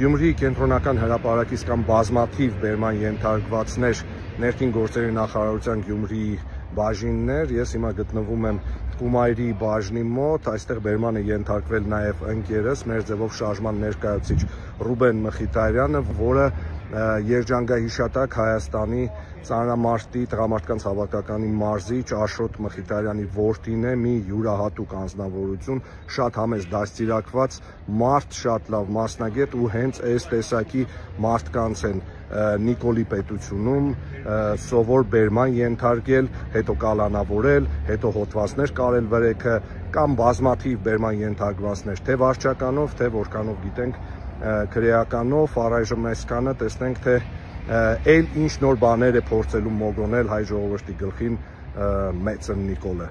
Գյումրի կենտրոնական հրապարակից կամ բազմաթիվ բերման ենթարկվածներ ներքին գործերի նախարարության Գյումրի բաժիններ, ես հիմա գտնվում եմ Կումայրի բաժնի մոտ, այստեղ բերման է ենթարկվել նաև ընկերս, մեր ձևով շարժման ներկայացուցիչ Ռուբեն Մխիթարյանը, որը երջանկահիշատակ Հայաստանի ծանրամարտի տղամարդկանց հավաքականի մարզիչ Աշոտ Մխիթարյանի որդին է, մի յուրահատուկ անձնավորություն, շատ համեստ դաստիարակված մարդ, շատ լավ մասնագետ ու հենց այս տեսակի մարդկանց են Նիկոլի պետությունում սովոր բերման ենթարկել, հետո կալանավորել, հետո հոդվածներ կարել վրեքը կամ բազմաթիվ բերման ենթարկվածներ, թե վարչականով, թե որքանով գիտենք քրեականով, առայժմ այսքանը տեսնենք, թե այլ ինչ նոր բաներ է փորձելու մոգոնել հայ ժողովրդի գլխին մեծն Նիկոլը։